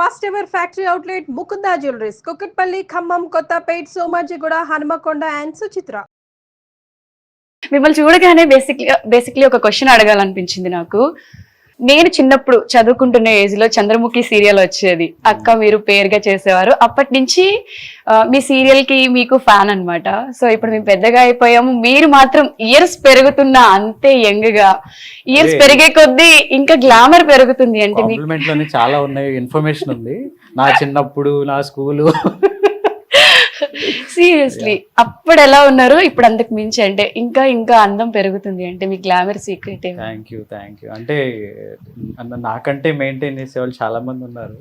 First ever factory outlet Mukunda jewelleries, Kukatpally, Khammam, Kothapet, Somajiguda, Hanamkonda and Suchitra. మిమ్మల్ని చూడగానే basically ఒక క్వశ్చన్ అడగాలనిపించింది నాకు. నేను చిన్నప్పుడు చదువుకుంటున్న ఏజ్ లో చంద్రముఖి సీరియల్ వచ్చేది, అక్క మీరు పేరుగా చేసేవారు. అప్పటి నుంచి మీ సీరియల్ కి మీకు ఫ్యాన్ అన్నమాట. సో ఇప్పుడు మేము పెద్దగా అయిపోయాము, మీరు మాత్రం ఇయర్స్ పెరుగుతున్నా అంతే యంగ్ గా. ఇయర్స్ పెరిగే కొద్దీ ఇంకా గ్లామర్ పెరుగుతుంది. అంటే మీకు చాలా ఉన్నాయి, ఇన్ఫర్మేషన్ ఉంది నా చిన్నప్పుడు, నా స్కూలు. సీరియస్లీ అప్పుడు ఎలా ఉన్నారు, ఇప్పుడు అంతకు మించి అంటే ఇంకా ఇంకా అందం పెరుగుతుంది. అంటే మీ గ్లామర్ సీక్రెట్. థ్యాంక్ యూ అంటే నాకంటే మెయింటైన్ చేసే వాళ్ళు చాలా మంది ఉన్నారు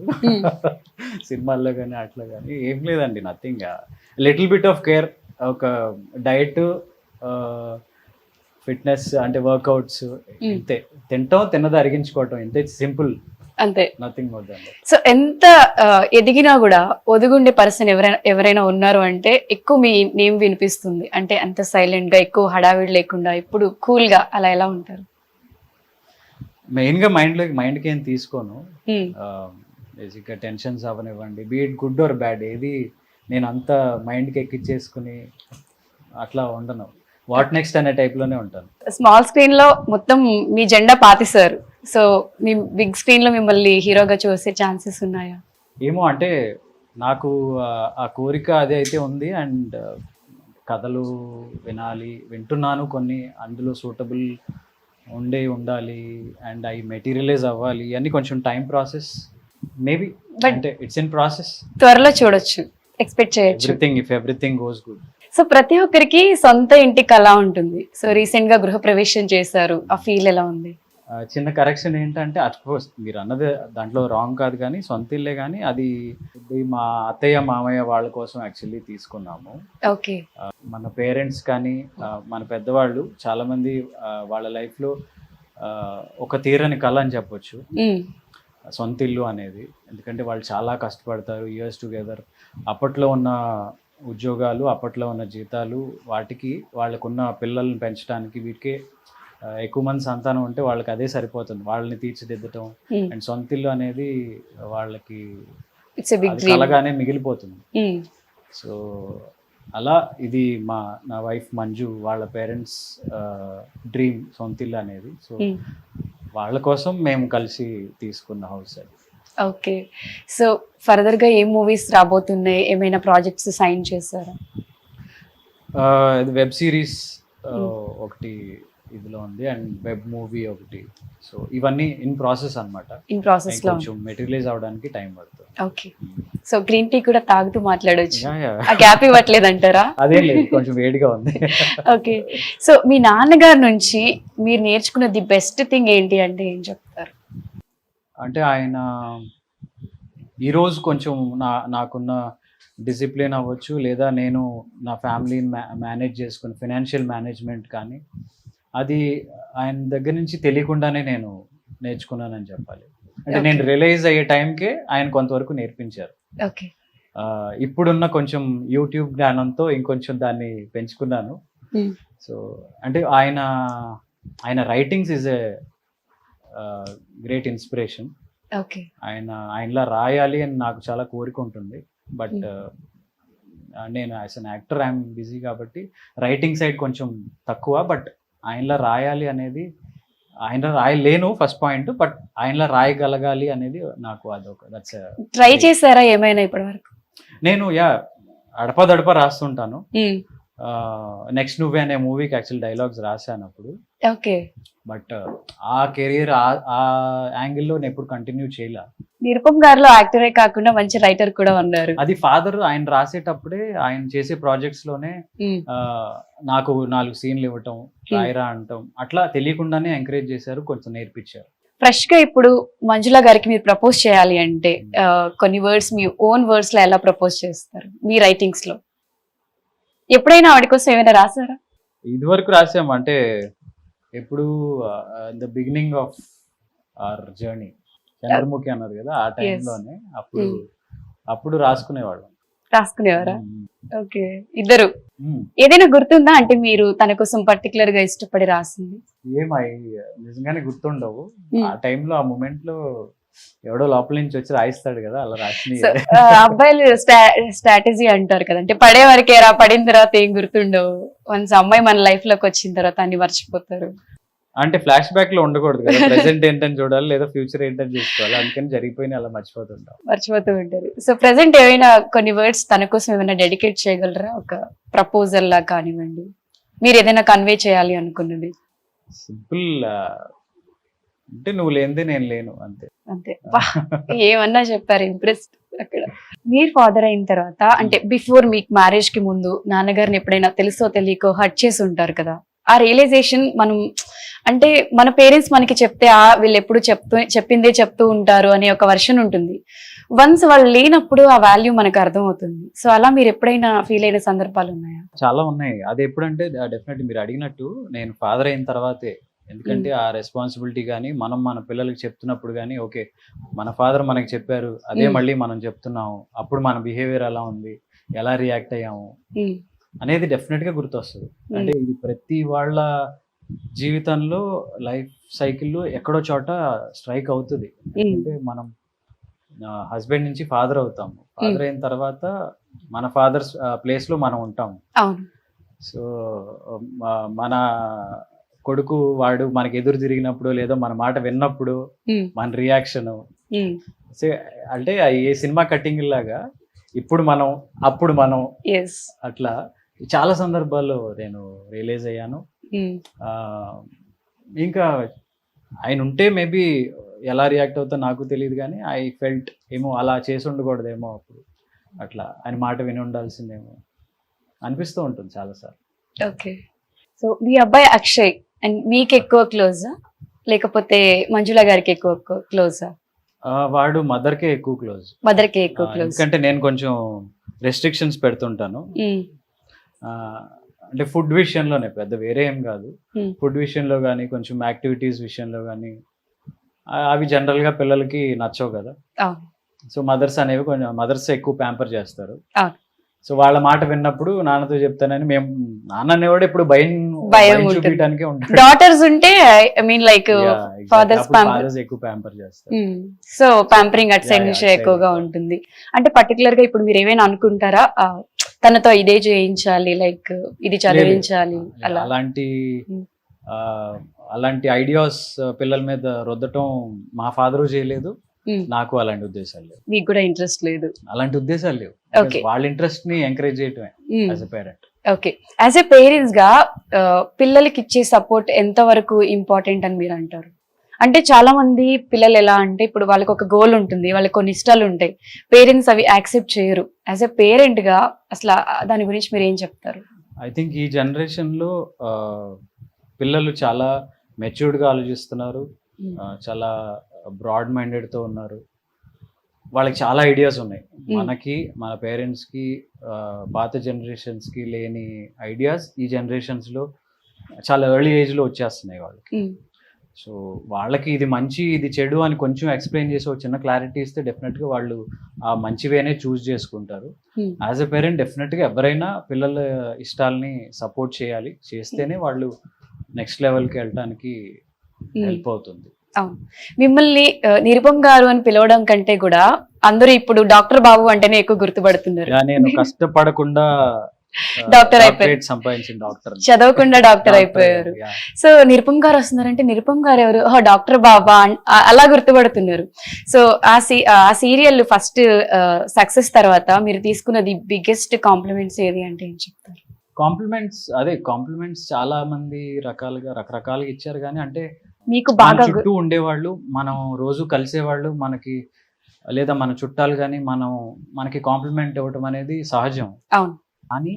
సినిమాల్లో కానీ అట్లా కానీ. ఏం లేదండి, nothing, little bit of care, ఒక డైట్, ఫిట్నెస్ అంటే వర్కౌట్స్, ఇంతే. తింటాం, తిన్నది అరిగించుకోవటం, ఇంతే, సింపుల్, అంతే, nothing more than that. So ఎంత ఎదిగినా కూడా ఒదుగుండే పర్సన్ ఎవరైనా ఉన్నారు అంటే ఎక్కువ మీ నేమ్ వినిపిస్తుంది. అంటే అంత సైలెంట్ గా, ఎక్కువ హడావిడి లేకుండా, ఇప్పుడు కూల్ గా, అలా ఎలా ఉంటారు? మెయిన్ గా మైండ్కి ఏం తీసుకోను. బేసిక్గా టెన్షన్స్ అవనివ్వండి, బీట్ గుడ్ ఆర్ బ్యాడ్, ఏది నేను అంత మైండ్కి ఎక్కిచ్చేసుకుని అట్లా ఉండను. వాట్ నెక్స్ట్ అనే టైప్లోనే ఉంటాను. స్మాల్ స్క్రీన్ లో మొత్తం మీ జెండా పాతిస్తారు. సో మీ బిగ్ స్క్రీన్ లో మిమ్మల్ని హీరోగా చూసే ఛాన్సెస్ ఉన్నాయా? ఏమో, అంటే నాకు ఆ కోరిక అదే అయితే ఉంది. అండ్ కథలు వింటున్నాను కొన్ని, అందులో సూటబుల్ ఉండాలి, అండ్ అవి మెటీరియలైజ్ అవ్వాలి. అన్ని కొంచెం టైం ప్రాసెస్, మేబీ, అంటే ఇట్స్ ఇన్ ప్రాసెస్. త్వరలో చూడొచ్చు, ఎక్స్పెక్ట్ చేయొచ్చు, if everything goes good. So ప్రతి ఒక్కరికి సొంత ఇంటి కళ ఉంటుంది. సో రీసెంట్ గా గృహప్రవేశం చేశారు, ఆ ఫీల్ ఎలా ఉంది? చిన్న కరెక్షన్ ఏంటంటే, అఫ్కోర్స్ మీరు అన్నది దాంట్లో రాంగ్ కాదు, కానీ సొంత ఇల్లే, కానీ అది మా అత్తయ్య మామయ్య వాళ్ళ కోసం యాక్చువల్లీ తీసుకున్నాము. ఓకే. మన పేరెంట్స్ కానీ మన పెద్దవాళ్ళు చాలామంది వాళ్ళ లైఫ్లో ఒక తీరని కళ అని చెప్పొచ్చు సొంత ఇల్లు అనేది. ఎందుకంటే వాళ్ళు చాలా కష్టపడతారు, ఇయర్స్ టుగెదర్. అప్పట్లో ఉన్న ఉద్యోగాలు, అప్పట్లో ఉన్న జీతాలు, వాటికి వాళ్ళకున్న పిల్లల్ని పెంచడానికి, వీటికే ఎక్కువ మంది సంతానం ఉంటే వాళ్ళకి అదే సరిపోతుంది, వాళ్ళని తీర్చిదిద్దటం. అండ్ సొంత ఇల్లు అనేది వాళ్ళకి కలగానే మిగిలిపోతుంది. సో అలా ఇది నా వైఫ్ మంజు వాళ్ళ పేరెంట్స్ డ్రీమ్ సొంత ఇల్లు అనేది. సో వాళ్ళ కోసం మేము కలిసి తీసుకున్న హౌస్ అది. ఓకే. సో ఫర్దర్ గా ఏ మూవీస్ రాబోతున్నాయి, ఏమైనా ప్రాజెక్ట్స్ సైన్ చేశారా? ఇది వెబ్ సిరీస్ ఒకటి ఇదిలో ఉంది, అండ్ వెబ్ మూవీ ఒకటి. సో ఇవన్నీ ఇన్ ప్రాసెస్ అన్నమాట. ఇన్ ప్రాసెస్ లో కొంచెం మెటీరియలైజ్ అవడానికి టైం పడుతుంది. ఓకే. సో గ్రీన్ టీ కూడా తాగుతూ మాట్లాడొచ్చు, ఆ గ్యాప్ ఇవ్వట్లేదు అంటారా? అదే లేదు, కొంచెం వేడిగా ఉంది. ఓకే. సో మీ నాన్నగారి నుంచి మీరు నేర్చుకున్న ది బెస్ట్ థింగ్ ఏంటి అంటే ఏం చెప్తారు? అంటే ఆయన ఈరోజు కొంచెం నాకున్న డిసిప్లిన్ అవ్వచ్చు, లేదా నేను నా ఫ్యామిలీని మేనేజ్ చేసుకుని ఫైనాన్షియల్ మేనేజ్మెంట్ కానీ, అది ఆయన దగ్గర నుంచి తెలియకుండానే నేను నేర్చుకున్నానని చెప్పాలి. అంటే నేను రియలైజ్ అయ్యే టైంకే ఆయన కొంతవరకు నేర్పించారు. ఓకే. ఇప్పుడున్న కొంచెం యూట్యూబ్ జ్ఞానంతో ఇంకొంచెం దాన్ని పెంచుకున్నాను. సో అంటే ఆయన writings is a great inspiration. Okay. ఆయనలా రాయాలి అని నాకు చాలా కోరిక ఉంటుంది. బట్ నేను as an actor I'm busy కాబట్టి రైటింగ్ సైడ్ కొంచెం తక్కువ. బట్ ఆయనలా రాయాలి అనేది, ఆయన రాయలేను ఫస్ట్ పాయింట్, బట్ ఆయనలా రాయగలగాలి అనేది నాకు అదొక దట్స్. ట్రై చేశారా ఏమైనా ఇప్పటి వరకు? నేను అడపదడప రాస్తుంటాను. నెక్స్ట్ నువ్వే అనే మూవీకి యాక్చువల్ డైలాగ్స్ రాశాను అప్పుడు. ఓకే. బట్ ఆ కెరియర్ ఆ యాంగిల్లో నేను ఎప్పుడు కంటిన్యూ చేయలే. నిరుపమ్ గారిలో యాక్టరే కాకుండా మంచి రైటర్ కూడా ఉన్నారు. అది ఫాదర్ ఆయన రాసేటప్పుడే, ఆయన చేసే ప్రాజెక్ట్స్ లోనే నాకు 4 సీన్లు ఇవ్వటం, రాయరా అంటాం, అట్లా తెలియకుండానే ఎంకరేజ్ చేశారు, కొంచెం నేర్పించారు. ఫ్రెష్ గా ఇప్పుడు మంజుల గారికి మీరు ప్రపోజ్ చేయాలి అంటే కొన్ని వర్డ్స్ మీ ఓన్ వర్డ్స్ లో ఎలా ప్రపోజ్ చేస్తారు మీ రైటింగ్స్ లో? ఎప్పుడైనా ఆవిడ కోసం ఏమైనా రాసారా? ఇది వరకు రాసాము, అంటే ఎప్పుడు the beginning of our journey Chandramukhi అన్నారు కదా, ఆ టైంలోనే అప్పుడు రాసుకునేవారా? ఓకే. ఇద్దరు ఏదైనా గుర్తుందా అంటే మీరు తన కోసం పర్టికులర్ గా ఇష్టపడి రాసింది? నిజంగానే గుర్తుండవు. ఆ టైంలో, ఆ మూమెంట్ లో ఎవడో లోపల నుంచి వచ్చి రాయిస్తాడు కదా, అలా రాసి సో అబ్బాయిలు స్ట్రాటజీ అంటారు కదా, అంటే పడే వరకే రా, పడిన తర్వాత ఏం గుర్తుండవు, వన్స్ అమ్మాయి మన లైఫ్ లోకి వచ్చిన తర్వాత అన్ని మర్చిపోతారు. అంటే ఫ్లాష్ బ్యాక్ లో ఉండకూడదు కదా, ప్రెసెంట్ ఏంటని చూడాలి లేదా ఫ్యూచర్ ఏంటని చూసుకోవాలి, అందుకని జరిగిపోయిన అలా మర్చిపోతూ ఉంటారు. సో ప్రెసెంట్ ఏమైనా కొన్ని వర్డ్స్ తన కోసం ఏమైనా డెడికేట్ చేయగలరా, ఒక ప్రపోజల్ లా కానివ్వండి, మీరు ఏదైనా కన్వే చేయాలి అనుకున్నది? సింపుల్, అంటే నువ్వు లేనిదే నేను లేను అంతే. అంతే. ఏమన్నా చెప్పారు, ఇంప్రెస్డ్ అక్కడ. మీరు ఫాదర్ అయిన తర్వాత, అంటే బిఫోర్ మీకు మ్యారేజ్ కి ముందు నాన్నగారిని ఎప్పుడైనా తెలుసో తెలియకో హర్ట్ చేసి ఉంటారు కదా, ఆ రియలైజేషన్ మనం, అంటే మన పేరెంట్స్ మనకి చెప్తే వీళ్ళు ఎప్పుడు చెప్పిందే చెప్తూ ఉంటారు అనే ఒక వర్షన్ ఉంటుంది. వన్స్ వాళ్ళు లేనప్పుడు ఆ వాల్యూ మనకు అర్థం అవుతుంది. సో అలా మీరు ఎప్పుడైనా ఫీల్ అయిన సందర్భాలు ఉన్నాయా? చాలా ఉన్నాయి. అది ఎప్పుడంటే డెఫినెట్లీ మీరు అడిగినట్టు నేను ఫాదర్ అయిన తర్వాతే, ఎందుకంటే ఆ రెస్పాన్సిబిలిటీ కానీ మనం మన పిల్లలకి చెప్తున్నప్పుడు కానీ, ఓకే మన ఫాదర్ మనకి చెప్పారు అదే మళ్ళీ మనం చెప్తున్నాము, అప్పుడు మన బిహేవియర్ ఎలా ఉంది, ఎలా రియాక్ట్ అయ్యాము అనేది డెఫినెట్ గా గుర్తొస్తుంది. అంటే ఇది ప్రతి వాళ్ళ జీవితంలో లైఫ్ సైకిల్లో ఎక్కడో చోట స్ట్రైక్ అవుతుంది. అంటే మనం హస్బెండ్ నుంచి ఫాదర్ అవుతాము, ఫాదర్ అయిన తర్వాత మన ఫాదర్స్ ప్లేస్ లో మనం ఉంటాము. సో మన కొడుకు వాడు మనకి ఎదురు తిరిగినప్పుడు లేదా మన మాట విన్నప్పుడు మన రియాక్షన్, అంటే ఏ సినిమా కట్టింగ్ లాగా ఇప్పుడు మనం అప్పుడు మనం అట్లా చాలా సందర్భాల్లో నేను రియలైజ్ అయ్యాను. ఇంకా ఆయన ఉంటే మేబీ ఎలా రియాక్ట్ అవుతా నాకు తెలియదు, కానీ ఐ ఫెల్ట్ ఏమో అలా చేసి ఉండకూడదేమో, అప్పుడు అట్లా ఆయన మాట విని ఉండాల్సిందేమో అనిపిస్తూ ఉంటుంది చాలాసార్లు. ఓకే. సో మీ అబ్బాయి అక్షయ్ అండ్ మీకు ఎక్కువ క్లోజా లేకపోతే మంజుల గారికి ఎక్కువ క్లోజా? వాడు మదర్కే ఎక్కువ క్లోజ్. మదర్కే ఎక్కువ క్లోజ్. ఎందుకంటే నేను కొంచెం రెస్ట్రిక్షన్స్ పెడుతుంటాను. అంటే ఫుడ్ విషయంలోనే, పెద్ద వేరే ఏం కాదు, ఫుడ్ విషయంలో కానీ కొంచెం యాక్టివిటీస్ విషయంలో కానీ అవి జనరల్ గా పిల్లలకి నచ్చవు కదా. సో మదర్స్ అనేవి కొంచెం మదర్స్ ఎక్కువ ప్యాంపర్ చేస్తారు. సో వాళ్ళ మాట విన్నప్పుడు నాన్నతో చెప్తానని మేము, నాన్న అనేవాడు ఇప్పుడు భయం చూపించడానికే ఉంటాడు. డాటర్స్ ఉంటే ఐ మీన్ లైక్ ఫాదర్స్ ఎక్కువ ప్యాంపర్ చేస్తారు. సో ప్యాంపరింగ్ అట్ సైడ్ నుంచి ఎక్కువగా ఉంటుంది. అంటే పర్టికులర్ గా ఇప్పుడు మీరు ఏమైనా అనుకుంటారా తనతో ఇదే చేయించాలి, లైక్ ఇది చదివించాలి అలా? అలాంటి ఐడియాస్ పిల్లల మీద రుద్దటం మా ఫాదరు చేయలేదు, నాకు అలాంటి ఉద్దేశాలు లేవు. మీకు కూడా ఇంట్రెస్ట్ లేదు? అలాంటి ఉద్దేశాలు లేవు. వాళ్ళ ఇంట్రెస్ట్ ని ఎంకరేజ్ చేయటమే as a parent. Okay. As a parents గా పిల్లలకి ఇచ్చే సపోర్ట్ ఎంత వరకు ఇంపార్టెంట్ అని మీరు అంటారు? అంటే చాలా మంది పిల్లలు ఎలా అంటే, ఇప్పుడు వాళ్ళకి ఒక గోల్ ఉంటుంది, వాళ్ళకి కొన్ని ఇష్టాలు ఉంటాయి, పేరెంట్స్ అవి యాక్సెప్ట్ చేయరు. యాజ్ ఎ పేరెంట్ గా అసలు దాని గురించి మీరు ఏం చెప్తారు? ఐ థింక్ ఈ జనరేషన్ లో పిల్లలు చాలా మెచ్యూర్డ్ గా ఆలోచిస్తున్నారు, చాలా బ్రాడ్ మైండెడ్ తో ఉన్నారు, వాళ్ళకి చాలా ఐడియాస్ ఉన్నాయి. మనకి మన పేరెంట్స్ కి పాత జనరేషన్స్ కి లేని ఐడియాస్ ఈ జనరేషన్స్ లో చాలా ఎర్లీ ఏజ్ లో వచ్చేస్తున్నాయి వాళ్ళకి. సో వాళ్ళకి ఇది మంచి ఇది చెడు అని కొంచెం ఎక్స్ప్లెయిన్ చేసి ఒక చిన్న క్లారిటీ ఇస్తే డెఫినెట్ గా వాళ్ళు ఆ మంచి వేనే చూస్ చేసుకుంటారు. యాజ్ ఎ పేరెంట్ డెఫినెట్ గా ఎవరైనా పిల్లల ఇష్టాలని సపోర్ట్ చేయాలి, చేస్తేనే వాళ్ళు నెక్స్ట్ లెవెల్కి వెళ్ళడానికి హెల్ప్ అవుతుంది. మిమ్మల్ని నిరుపం గారు అని పిలవడం కంటే కూడా అందరూ ఇప్పుడు డాక్టర్ బాబు అంటేనే ఎక్కువ గుర్తుపడుతున్నారు. నేను కష్టపడకుండా డాక్టర్ అయిపోయారు, సంపాదించిన డాక్టర్, చదవకుండా డాక్టర్ అయిపోయారు. సో నిరుపం గారు వస్తున్నారంటే నిరుపం గారు ఎవరు, డాక్టర్ బాబా అలా గుర్తుపడుతున్నారు. సో ఆ సీరియల్ ఫస్ట్ సక్సెస్ తర్వాత మీరు తీసుకున్నది బిగ్గెస్ట్ కాంప్లిమెంట్స్ ఏది అంటే ఏం చెప్తారు? కాంప్లిమెంట్స్ చాలా మంది రకరకాలుగా ఇచ్చారు, కానీ అంటే మీకు బాగా చుట్టూ ఉండేవాళ్ళు, మనం రోజు కలిసేవాళ్ళు, మనకి లేదా మన చుట్టాలు కానీ మనకి కాంప్లిమెంట్ ఇవ్వటం అనేది సహజం. అవును. కానీ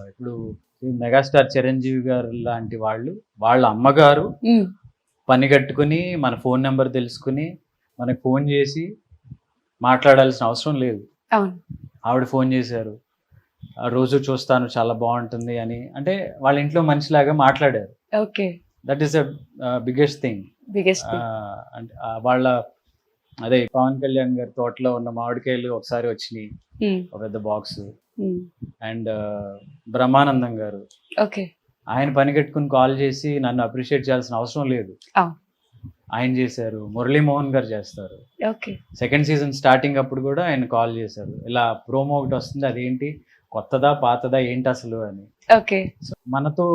ఇప్పుడు మెగాస్టార్ చిరంజీవి గారు లాంటి వాళ్ళ అమ్మగారు పని కట్టుకుని మన ఫోన్ నెంబర్ తెలుసుకుని మనకు ఫోన్ చేసి మాట్లాడాల్సిన అవసరం లేదు. ఆవిడ ఫోన్ చేశారు, రోజు చూస్తాను చాలా బాగుంటుంది అని, అంటే వాళ్ళ ఇంట్లో మనిషిలాగా మాట్లాడారు. Okay, that is biggest thing. అంటే వాళ్ళ అదే పవన్ కళ్యాణ్ గారి తోటలో ఉన్న మామిడికాయలు ఒకసారి వచ్చినాయి, ఒక పెద్ద బాక్స్. అండ్ బ్రహ్మానందం గారు ఆయన పని కట్టుకుని కాల్ చేసి నన్ను అప్రిషియేట్ చేయాల్సిన అవసరం లేదు, ఆయన చేశారు, మురళీమోహన్ గారు చేస్తారు. ఓకే. సెకండ్ సీజన్ స్టార్టింగ్ అప్పుడు కూడా ఆయన కాల్ చేశారు, ఇలా ప్రోమో ఒకటి వస్తుంది, అదేంటి కొత్తదా పాతదా ఏంటి అసలు అని. ఓకే. సో మనతో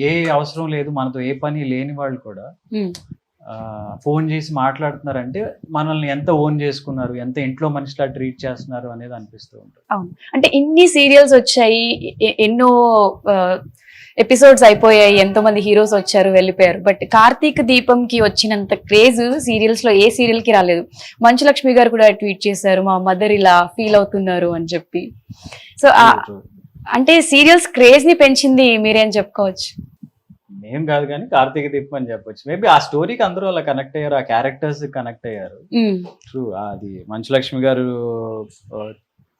ఏ అవసరం లేదు, మనతో ఏ పని లేని వాళ్ళు కూడా ఫోన్ చేసి మాట్లాడుతున్నారంటే మనల్ని ఎంత ఓన్ చేసుకున్నారు, ఎంత ఇంట్లో మనిషిలా ట్రీట్ చేస్తున్నారు అనేది అనిపిస్తూ ఉంటుంది. అవును, అంటే ఇన్ని సీరియల్స్ వచ్చాయి, ఎన్నో ఎపిసోడ్స్ అయిపోయాయి, ఎంతో మంది హీరోస్ వచ్చారు వెళ్ళిపోయారు, బట్ కార్తీక దీపంకి వచ్చినంత క్రేజ్ సీరియల్స్ లో ఏ సీరియల్ కి రాలేదు. మంచు లక్ష్మి గారు కూడా ట్వీట్ చేశారు, మా మదర్ ఇలా ఫీల్ అవుతున్నారు అని చెప్పి. సో అంటే సీరియల్స్ క్రేజ్ ని పెంచింది మీరేం చెప్పుకోవచ్చు? ఏం కాదు కానీ కార్తీక దీపం అని చెప్పొచ్చు. మేబీ ఆ స్టోరీకి అందరూ అలా కనెక్ట్ అయ్యారు, ఆ క్యారెక్టర్స్ కనెక్ట్ అయ్యారు. ట్రూ, అది మంచు లక్ష్మి గారు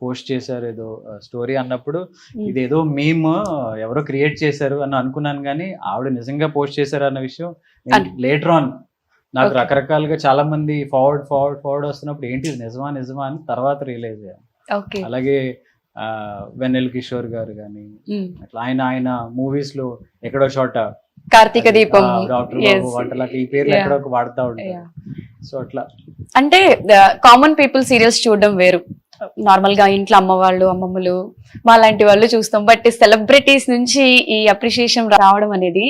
పోస్ట్ చేశారు ఏదో స్టోరీ అన్నప్పుడు ఇదేదో మేమ్ ఎవరో క్రియేట్ చేశారు అని అనుకున్నాను, కానీ ఆవిడ నిజంగా పోస్ట్ చేశారు అన్న విషయం లేటర్ ఆన్ నాకు రకరకాలుగా చాలా మంది ఫార్వర్డ్ వస్తున్నప్పుడు ఏంటి నిజమా అని తర్వాత రియలైజ్ అయ్యాను. అలాగే వెన్నెల కిషోర్ గారు కానీ అట్లా ఆయన మూవీస్ లో ఎక్కడో చోట కార్తీక దీపం, డాక్టర్ బాబు వంటల ఈ పేర్లు ఎక్కడో వాడుతూ ఉంటారు. సో అట్లా అంటే కామన్ పీపుల్ సీరియల్స్ చూడడం వేరు, నార్మల్ గా ఇంట్లో అమ్మవాళ్ళు అమ్మమ్మలు మాలాంటి వాళ్ళు చూస్తాం, బట్ సెలబ్రిటీస్ నుంచి ఈ అప్రిషియేషన్ రావడం అనేది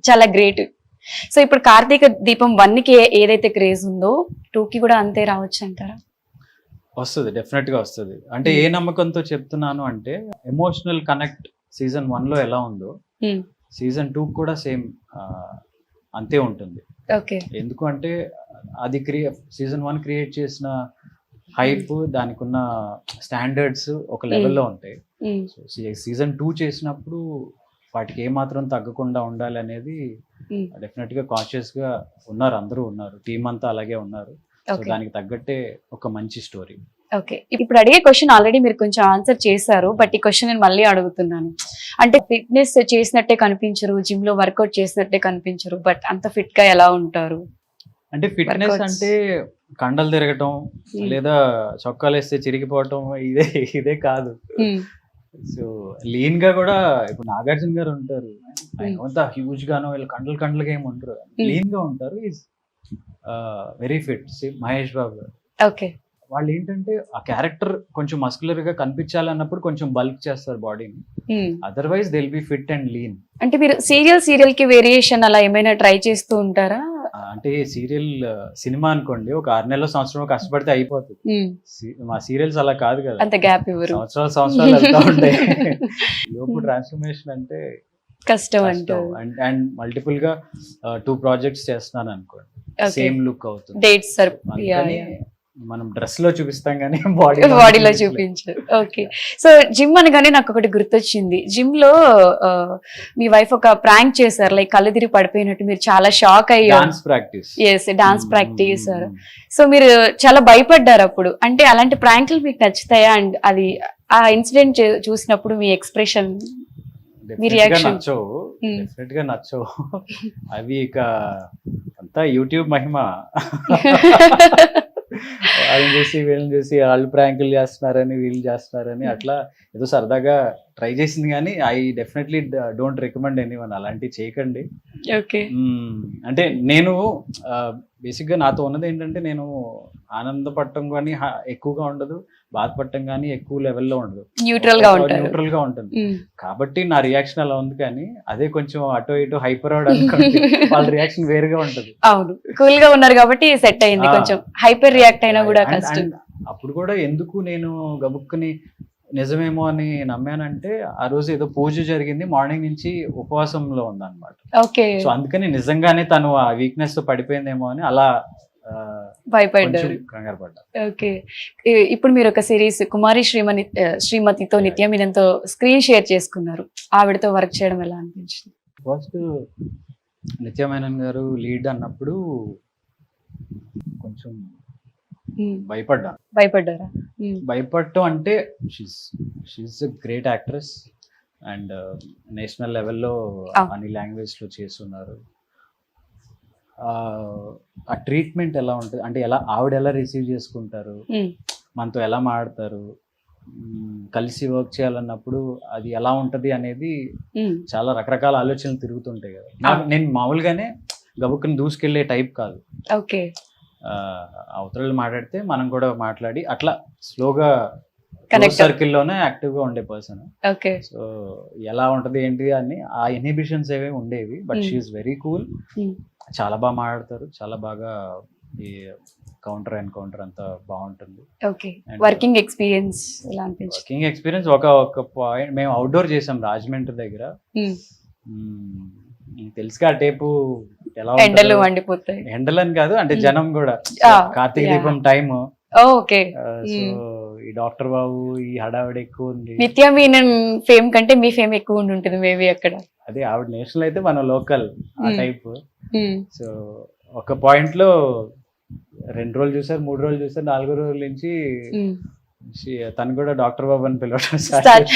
చాలా గ్రేట్. సో ఇప్పుడు కార్తీక దీపం 1 కి ఏదైతే క్రేజ్ ఉందో 2 కి కూడా అంతే రావచ్చు అంటారా? వస్తుంది, డెఫినెట్ గా వస్తుంది. అంటే ఏ నమ్మకంతో చెప్తున్నాను అంటే ఎమోషనల్ కనెక్ట్ సీజన్ 1 లో ఎలా ఉందో సీజన్ 2 కూడా సేమ్ అంతే ఉంటుంది. ఎందుకు అంటే అది సీజన్ 1 క్రియేట్ చేసిన హైప్, దానికి ఉన్న స్టాండర్డ్స్ ఒక లెవెల్లో ఉంటాయి. సీజన్ 2 చేసినప్పుడు వాటికి ఏమాత్రం తగ్గకుండా ఉండాలి అనేది డెఫినెట్ గా కాన్షియస్ గా ఉన్నారు, అందరూ ఉన్నారు, టీం అంతా అలాగే ఉన్నారు. దానికి తగ్గట్టే ఒక మంచి స్టోరీ. ఓకే, ఇప్పుడు అడిగే క్వశ్చన్ ఆల్రెడీ మీరు కొంచెం ఆన్సర్ చేశారు, బట్ ఈ క్వశ్చన్ నేను మళ్ళీ అడుగుతున్నాను. అంటే ఫిట్నెస్ చేసినట్టే కనిపించరు, జిమ్ లో వర్కౌట్ చేసినట్టే కనిపించరు, బట్ అంత ఫిట్ గా ఎలా ఉంటారు? అంటే ఫిట్నెస్ అంటే కండలు తిరగటం లేదా చొక్కాలు వేస్తే చిరిగిపోవటం ఇదే కాదు. సో లీన్ గా కూడా ఇప్పుడు నాగార్జున గారు ఉంటారు, ఆయన హ్యూజ్ గానో వీళ్ళు కండలుగా ఏమి ఉంటారు, లీన్ గా ఉంటారు, is very fit. Mahesh Babu గారు వాళ్ళు ఏంటంటే ఆ క్యారెక్టర్ కొంచెం మస్కులర్ గా కనిపించాలన్నప్పుడు కొంచెం బల్క్ చేస్తారు బాడీని, otherwise they will be fit and lean. అంటే మీరు సీరియల్ కి వేరియేషన్ అలా ఏమైనా ట్రై చేస్తూ ఉంటారా? అంటే సినిమా అనుకోండి, ఒక 6 నెలల సంవత్సరం కష్టపడితే అయిపోతుంది. మా సీరియల్స్ అలా కాదు కదా, అంత గ్యాప్ ఇవ్వరు, సంవత్సరాలు వెళ్తా ఉంటాయి. లోపు ట్రాన్స్ఫర్మేషన్ అంటే కష్టం అండ్ మల్టిపుల్ గా 2 ప్రాజెక్ట్స్ చేస్తున్నాను అనుకోండి, సేమ్ లుక్ అవుతుంది. డేట్స్ మనం డ్రెస్ లో చూపిస్తాం కానీ బాడీలో చూపించారు. ఓకే, సో జిమ్ అనగానే నాకు ఒకటి గుర్తొచ్చింది. జిమ్ లో మీ వైఫ్ ఒక ప్రాంక్ చేశారు, లైక్ కళ్ళు తిరిగి పడిపోయినట్టు, మీరు చాలా షాక్ అయ్యారు. డాన్స్ ప్రాక్టీస్ చేశారు, సో మీరు చాలా భయపడ్డారు అప్పుడు. అంటే అలాంటి ప్రాంక్లు మీకు నచ్చుతాయా? అండ్ అది ఆ ఇన్సిడెంట్ చూసినప్పుడు మీ ఎక్స్ప్రెషన్, మీ రియాక్షన్? డెఫినెట్ గా నచ్చవు అవి, ఇక అంతా యూట్యూబ్ మహిమ. వాళ్ళని చూసి వీళ్ళని చూసి వాళ్ళు ప్రాంకులు చేస్తున్నారని వీళ్ళు చేస్తున్నారని అట్లా ఏదో సరదాగా ట్రై చేసింది, కానీ I definitely don't recommend anyone అలాంటివి చేయకండి. అంటే నేను బేసిక్ గా నాతో ఉన్నది ఏంటంటే, నేను ఆనందపడటం కానీ ఎక్కువగా ఉండదు, బాధపడటం కానీ ఎక్కువ లెవెల్లో ఉండదు, న్యూట్రల్ గా ఉంటుంది. కాబట్టి నా రియాక్షన్ అలా ఉంది, కానీ అదే కొంచెం అటో ఇటో హైపర్ అవుట్ అనుకోండి, వాళ్ళ రియాక్షన్ వేరుగా ఉంటది. అవును, కూల్ గా ఉన్నారు కాబట్టి సెట్ అయింది, కొంచెం హైపర్ రియాక్ట్ అయినా కూడా కష్టం. అప్పుడు కూడా ఎందుకు నేను గబుక్కుని నిజమేమో అని నమ్మానంటే, ఆ రోజు ఏదో పూజ జరిగింది, మార్నింగ్ నుంచి ఉపవాసంలో ఉందన్నమాట. సో అందుకని నిజంగానే తను ఆ వీక్నెస్ తో పడిపోయిందేమో అని అలా భయపడ్డారు, కంగారు పడ్డా. ఓకే, ఇప్పుడు మీరు ఒక సిరీస్ కుమారి శ్రీమతితో నిత్య మీనంతో స్క్రీన్ షేర్ చేసుకున్నారు, ఆవిడతో వర్క్ చేయడం ఎలా అనిపించింది? ఫస్ట్ నిత్య మేనన్ గారు లీడ్ అన్నప్పుడు కొంచెం భయపడ్డారా? భయపడటం అంటే she's a great actress and national లెవెల్లో అన్ని లాంగ్వేజ్ లో చేస్తున్నారు. ఆ ట్రీట్మెంట్ ఎలా ఉంటుంది అంటే, ఆవిడ ఎలా రిసీవ్ చేసుకుంటారు, మనతో ఎలా మాట్లాడతారు, కలిసి వర్క్ చేయాలన్నప్పుడు అది ఎలా ఉంటది అనేది చాలా రకరకాల ఆలోచనలు తిరుగుతుంటాయి కదా. నేను మామూలుగానే గబుక్కుని దూసుకెళ్లే టైప్ కాదు. ఓకే. అవతల మాట్లాడితే మనం కూడా మాట్లాడి అట్లా స్లోగా Connect. సర్కిల్లోనే యాక్టివ్గా ఉండే పర్సన్. ఓకే. సో ఎలా ఉంటది ఏంటి అని ఆ ఇన్హిబిషన్స్ ఏవే ఉండేవి. But she's very cool. చాలా బాగా మాట్లాడతారు, చాలా బాగా ఈ కౌంటర్ అండ్ కౌంటర్ అంతా బాగుంటుంది. ఓకే. వర్కింగ్ ఎక్స్పీరియన్స్ ఎలా అనిపించింది? వర్కింగ్ ఎక్స్పీరియన్స్ ఒక పాయింట్ మేము అవుట్డోర్ చేసాం రాజమండ్రి దగ్గర. నీకు తెలుసుగా ఆ టేపు ఎలా ఎండలు వండిపోతాయి. ఎండలని కాదు అంటే జనం కూడా కార్తీక దీపం టైమ్. ఓకే. సో ఈ డాక్టర్ బాబు ఈ హడావిడి ఎక్కువ ఉంది. నిత్య మీనన్ ఫేమ్ కంటే మీ ఫేమ్ ఎక్కువ ఉండి ఉంటుంది మేబీ అక్కడ. అదే ఆవిడ నేషనల్ అయితే మనం లోకల్ ఆ టైప్. సో ఒక పాయింట్ లో 2 రోజులు చూసారు, 3 రోజులు చూసారు, 4వ రోజుల నుంచి తను కూడా డాక్టర్ బాబు అని పిలవడం స్టార్ట్.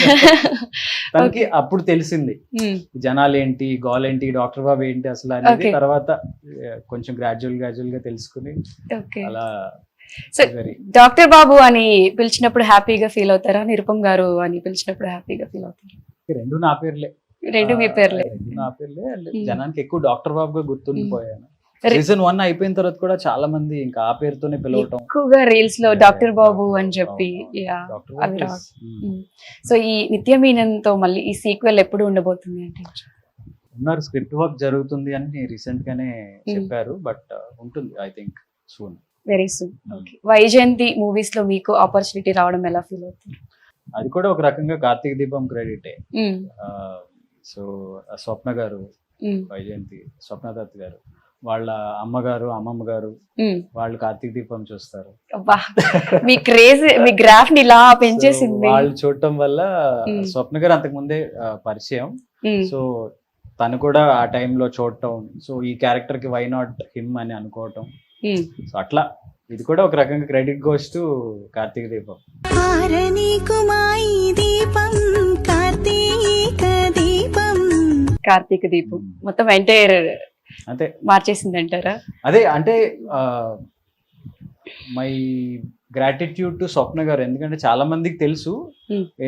తనకి అప్పుడు తెలిసింది జనాలు ఏంటి, గోల్ ఏంటి, డాక్టర్ బాబు ఏంటి అసలు అనేది. తర్వాత కొంచెం గ్రాడ్యువల్ గా తెలుసుకుని అలా. సో డాక్టర్ బాబు అని పిలిచినప్పుడు హ్యాపీగా ఫీల్ అవుతారా, నిరుపమ్ గారు అని పిలిచినప్పుడు హ్యాపీగా ఫీల్ అవుతారా? రెండు నా పేర్లే. రెండు మీ పేర్లే. నా పేర్లే. జనానికి ఎక్కువ డాక్టర్ బాబుగా గుర్తుండిపోయాను. సీజన్ 1 అయిపోయిన తర్వాత కూడా చాలా మంది ఇంకా ఆ పేరుతోనే పిలవటం ఎక్కువగా రీల్స్ లో డాక్టర్ బాబు అని చెప్పి. సో ఈ నిత్య మీనన్ తో మళ్ళీ ఈ సీక్వెల్ ఎప్పుడు ఉండబోతుంది అంటే? ఉన్నారు, స్క్రిప్ట్ వర్క్ జరుగుతుంది అని రీసెంట్ గానే చెప్పారు. బట్ ఉంటుంది I think soon, very soon. Vyjayanthi movies లో మీకు ఆపర్చునిటీ రావడం ఎలా ఫీల్ అవుతుంది? అది కూడా ఒక రకంగా కార్తీక దీపం క్రెడిటే. సో స్వప్న గారు, వైజయంతి స్వప్నదత్ గారు, వాళ్ళ అమ్మగారు అమ్మమ్మ గారు వాళ్ళు కార్తీక దీపం చూస్తారు. మీ క్రేజ్, మీ గ్రాఫ్ ని ఇలా పెంచేసింది. వాళ్ళు చూడటం వల్ల స్వప్న గారు అంతకు ముందే పరిచయం. సో తను కూడా ఆ టైంలో చూడటం, సో ఈ క్యారెక్టర్ కి వై నాట్ హిమ్ అని అనుకోవటం. సో అట్లా ఇది కూడా ఒక రకంగా క్రెడిట్ గోస్ టు కార్తీక దీపం. కార్తీక దీపం మొత్తం ఎంటైర్ అంటే మార్చేసింది అంటారా? అదే అంటే మై గ్రాటిట్యూడ్ టు స్వప్న గారు. ఎందుకంటే చాలా మందికి తెలుసు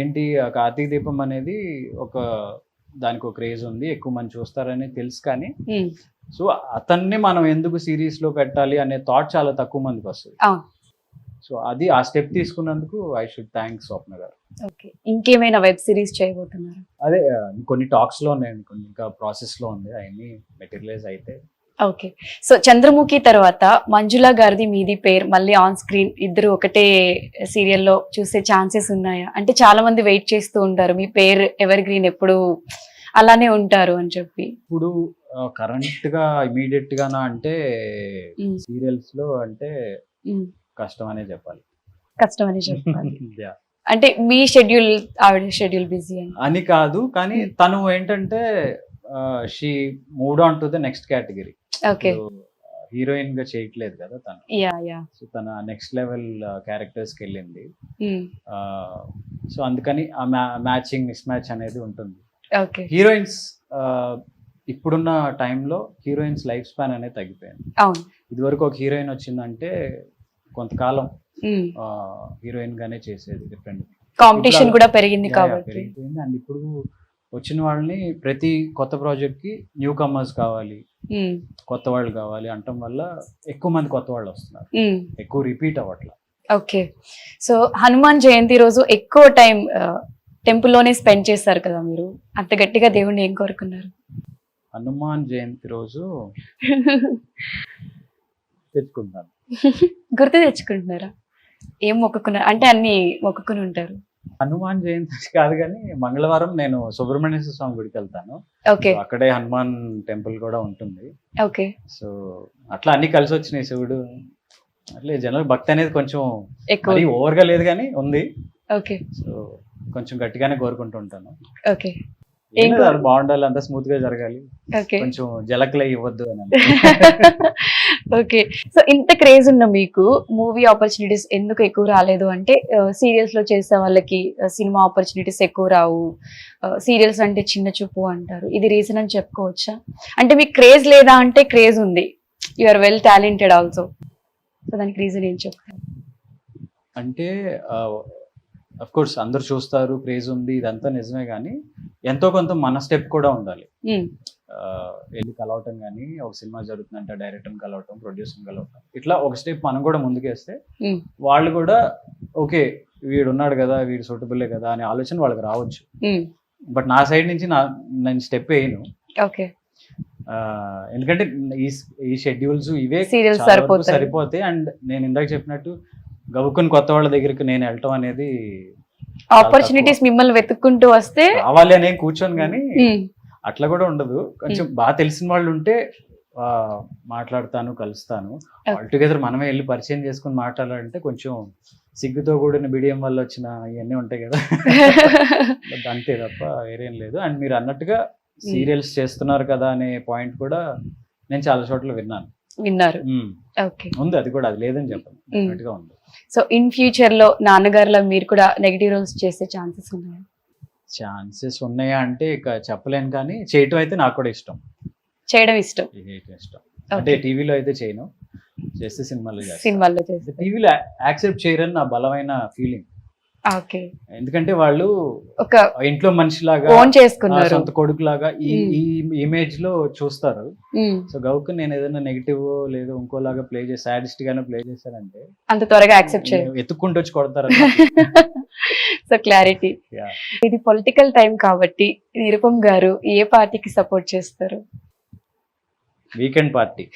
ఏంటి కార్తీక దీపం అనేది ఒక దానికి ఒక క్రేజ్ ఉంది, ఎక్కువ మంది చూస్తారని తెలుసు. కానీ సో అతన్ని మనం ఎందుకు సిరీస్ లో పెట్టాలి అనే థాట్ చాలా తక్కువ మందికి వస్తుంది. సో అది ఆ స్టెప్ తీసుకున్నందుకు ఐ షుడ్ థ్యాంక్ స్వప్న గారు. ఓకే. ఇంకేమైనా వెబ్ సిరీస్ చేయబోతున్నారు? అదే కొన్ని టాక్స్ లో ఉన్నాయండి, కొన్ని ఇంకా ప్రాసెస్ లో ఉంది, అవన్నీ మెటీరియలైజ్ అయితే. ఓకే. సో చంద్రముఖి తర్వాత మంజుల గారిది మీది పేరు మళ్ళీ ఆన్ స్క్రీన్ ఇద్దరు ఒకటే సీరియల్లో చూసే ఛాన్సెస్ ఉన్నాయా? అంటే చాలా మంది వెయిట్ చేస్తూ ఉంటారు మీ పేరు ఎవర్ గ్రీన్ ఎప్పుడు అలానే ఉంటారు అని చెప్పి. ఇప్పుడు కరెంట్ గా ఇమీడియట్ గానా అంటే సీరియల్స్ లో అంటే కష్టం అనే చెప్పాలి. కష్టం అనే చెప్పాలి. అంటే మీ షెడ్యూల్, ఆవిడ షెడ్యూల్ బిజీ అని కాదు, కానీ తను ఏంటంటే she move on to the next category. Okay. Heroine గా చేయట్లేదు కదా తను. సో తన నెక్స్ట్ లెవెల్ క్యారెక్టర్స్ కి వెళ్ళింది. సో అందుకని ఆ మ్యాచింగ్ మిస్ మ్యాచ్ అనేది ఉంటుంది. హీరోయిన్స్ ఇప్పుడున్న టైంలో హీరోయిన్స్ లైఫ్ స్పాన్ అనేది తగ్గిపోయింది. ఇదివరకు ఒక హీరోయిన్ వచ్చిందంటే కొంతకాలం హీరోయిన్ గానే చేసేది. డిఫరెంట్ కాంపిటీషన్ కూడా పెరిగింది కాబట్టి పెరిగిపోయింది. అండ్ ఇప్పుడు వచ్చిన వాళ్ళని ప్రతి కొత్త ప్రాజెక్ట్ కి న్యూ కమర్స్ కావాలి, కొత్త వాళ్ళు కావాలి అంటం వల్ల ఎక్కువ మంది కొత్త వాళ్ళు వస్తున్నారు, ఎక్కువ repeat అవ్వట్లా. Okay. So Hanuman Jayanti రోజు ఎక్కువ టైం టెంపుల్లోనే స్పెండ్ చేస్తారు కదా మీరు, అంత గట్టిగా దేవుణ్ణి ఏం కోరుకున్నారు? హనుమాన్ జయంతి రోజు తెచ్చుకుంటాను. గుర్తు తెచ్చుకుంటున్నారా? ఏం మొక్కుకున్నారు అంటే? అన్ని మొక్కుకుని ఉంటారు. హనుమాన్ జయంతి కాదు కానీ మంగళవారం నేను సుబ్రహ్మణ్యేశ్వర స్వామి గుడికి వెళ్తాను. అక్కడే హనుమాన్ టెంపుల్ కూడా ఉంటుంది. ఓకే. సో అట్లా అన్ని కలిసి వచ్చినాయి. శివుడు అట్లే జనరల్ భక్తి అనేది కొంచెం ఓవర్ గా లేదు కానీ ఉంది. ఓకే. సో కొంచెం గట్టిగానే కోరుకుంటూ ఉంటాను. ఓకే. బాగుండాలి, అంత స్మూత్ గా జరగాలి, కొంచెం జలక్లై ఇవ్వద్దు అని. ఓకే. సో ఇంత క్రేజ్ ఉన్న మీకు మూవీ ఆపర్చునిటీస్ ఎందుకు ఎక్కువ రాలేదు అంటే, సీరియల్స్ లో చేసే వాళ్ళకి సినిమా ఆపర్చునిటీస్ ఎక్కువ రావు, సీరియల్స్ అంటే చిన్న చూపు అంటారు, ఇది రీజన్ అని చెప్పుకోవచ్చా? అంటే మీకు క్రేజ్ లేదా అంటే క్రేజ్ ఉంది, you are well talented also, so దానికి రీజన్ ఏం చెప్తారు? అంటే అఫ్ కోర్స్ అందరు చూస్తారు, క్రేజ్ ఉంది, ఇదంతా నిజమే, కానీ ఎంతో కొంత మన స్టెప్ కూడా ఉండాలి. వెళ్ళి కలవటం కానీ, ఒక సినిమా జరుగుతుందంటే డైరెక్టర్ని కలవటం, ప్రొడ్యూసర్ని కలవటం, ఇట్లా ఒక స్టెప్ మనం కూడా ముందుకేస్తే వాళ్ళు కూడా ఓకే వీడు ఉన్నాడు కదా, వీడు సూటబుల్లే కదా అనే ఆలోచన వాళ్ళకి రావచ్చు. బట్ నా సైడ్ నుంచి నేను స్టెప్ వేయను. ఓకే. ఎందుకంటే ఈ షెడ్యూల్స్ ఇవే సరిపోతాయి. అండ్ నేను ఇందాక చెప్పినట్టు గబుక్కుని కొత్త వాళ్ళ దగ్గరికి నేను వెళ్ళటం అనేది, ఆపర్చునిటీస్ మిమ్మల్ని వెతుక్కుంటూ వస్తే రావాలి అనే కూర్చొని, కానీ అట్లా కూడా ఉండదు. కొంచెం బాగా తెలిసిన వాళ్ళు ఉంటే మాట్లాడతాను, కలుస్తాను. ఆల్టుగెదర్ మనమే వెళ్ళి పరిచయం చేసుకుని మాట్లాడాలంటే కొంచెం సిగ్గుతో కూడిన బిడియం వల్ల వచ్చిన ఇవన్నీ ఉంటాయి కదా, అంతే తప్ప వేరేం లేదు. అండ్ మీరు అన్నట్టుగా సీరియల్స్ చేస్తున్నారు కదా అనే పాయింట్ కూడా నేను చాలా చోట్ల విన్నారు. ఉంది, అది కూడా, అది లేదని చెప్పాను, డెఫినెట్గా ఉంది. సో ఇన్ ఫ్యూచర్ లో నాన్నగారులో మీరు కూడా నెగటివ్ రోల్స్ చేసే ఛాన్సెస్ ఉన్నాయా? ఛాన్సెస్ ఉన్నాయా అంటే ఇక చెప్పలేను, కానీ చేయటం అయితే నాకు కూడా ఇష్టం. చేయడం ఇష్టం. అంటే టీవీలో అయితే చేయను, చేస్తే సినిమాల్లో చేస్తే. టీవీలో యాక్సెప్ట్ చేయరని నా బలమైన ఫీలింగ్. ఓకే. ఎందుకంటే వాళ్ళు ఒక ఇంట్లో మనిషిలాగా, ఓన్ చేసుకున్నారు, సొంత కొడుకులాగా ఈ ఇమేజ్ లో చూస్తారు. సో గౌకు నేను ఏదైనా నెగిటివ్ లేదు ఇంకోలాగా ప్లే చేసి సాడిస్ట్ గానే ప్లే చేశానంటే అంత త్వరగా యాక్సెప్ట్ చేయరు, ఎత్తుక్కుంటూ వచ్చి కొడతారు. So clarity. ఇది పొలిటికల్ టైం కాబట్టి నిరుపమ్ గారు ఏ పార్టీకి సపోర్ట్ చేస్తారు? Weekend party.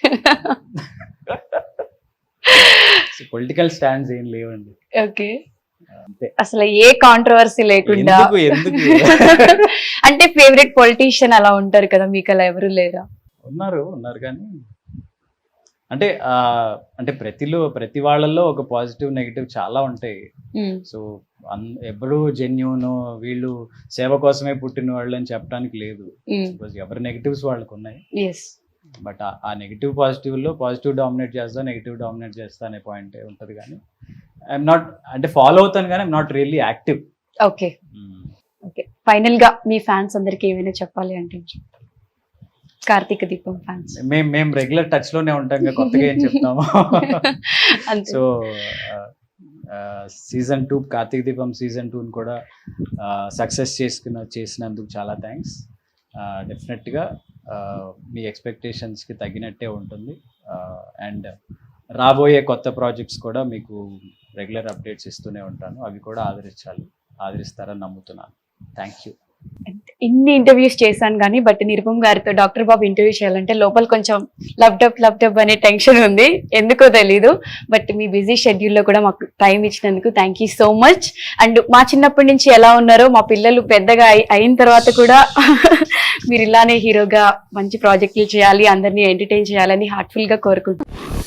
పొలిటికల్ స్టాండ్స్ ఏం లేవండి. ఓకే. అసలు ఏ కాంట్రవర్సీ లేకుండా, అంటే ఫేవరెట్ పొలిటీషియన్ అలా ఉంటారు కదా, మీకు అలా ఎవరు లేరా? ఉన్నారు కానీ అంటే ప్రతి వాళ్ళల్లో ఒక పాజిటివ్ నెగిటివ్ చాలా ఉంటాయి. సో ఎప్పుడు జెన్యూన్ వీళ్ళు సేవ కోసమే పుట్టిన వాళ్ళు అని చెప్పడానికి లేదు. ఎవరి నెగిటివ్స్ వాళ్ళకు ఉన్నాయి. బట్ ఆ నెగిటివ్ పాజిటివ్ లో పాజిటివ్ డామినేట్ చేస్తా, నెగిటివ్ డామినేట్ చేస్తా అనే పాయింట్ ఉంటది. కానీ ఐఎమ్ నాట్, అంటే ఫాలో అవుతాను కానీ I'm not really active. Okay. Okay. Final గా మీ ఫ్యాన్స్ అందరికి ఏమైనా చెప్పాలి అంటే? కార్తీక దీపం ఫ్యాన్స్ మేము రెగ్యులర్ టచ్ లోనే ఉంటాం, కొత్తగా ఏం చెప్తాము. సో సీజన్ 2 కార్తీక దీపం సీజన్ 2 కూడా సక్సెస్ చేసినందుకు చాలా థ్యాంక్స్. డెఫినెట్గా మీ ఎక్స్పెక్టేషన్స్కి తగ్గినట్టే ఉంటుంది. అండ్ రాబోయే కొత్త ప్రాజెక్ట్స్ కూడా మీకు రెగ్యులర్ అప్డేట్స్ ఇస్తూనే ఉంటాను, అవి కూడా ఆదరిస్తారని నమ్ముతున్నాను. Thank you. ఇన్ని ఇంటర్వ్యూస్ చేశాను కానీ బట్ నిరుపమ్ గారితో డాక్టర్ బాబు ఇంటర్వ్యూ చేయాలంటే లోపల కొంచెం లబ్డప్ అనే టెన్షన్ ఉంది, ఎందుకో తెలీదు. బట్ మీ బిజీ షెడ్యూల్లో కూడా మాకు టైం ఇచ్చినందుకు thank you so much. And మా చిన్నప్పటి నుంచి ఎలా ఉన్నారో మా పిల్లలు పెద్దగా అయిన తర్వాత కూడా మీరు ఇలానే హీరోగా మంచి ప్రాజెక్టులు చేయాలి, అందరినీ ఎంటర్టైన్ చేయాలని హార్ట్ఫుల్ గా కోరుకుంటున్నాను.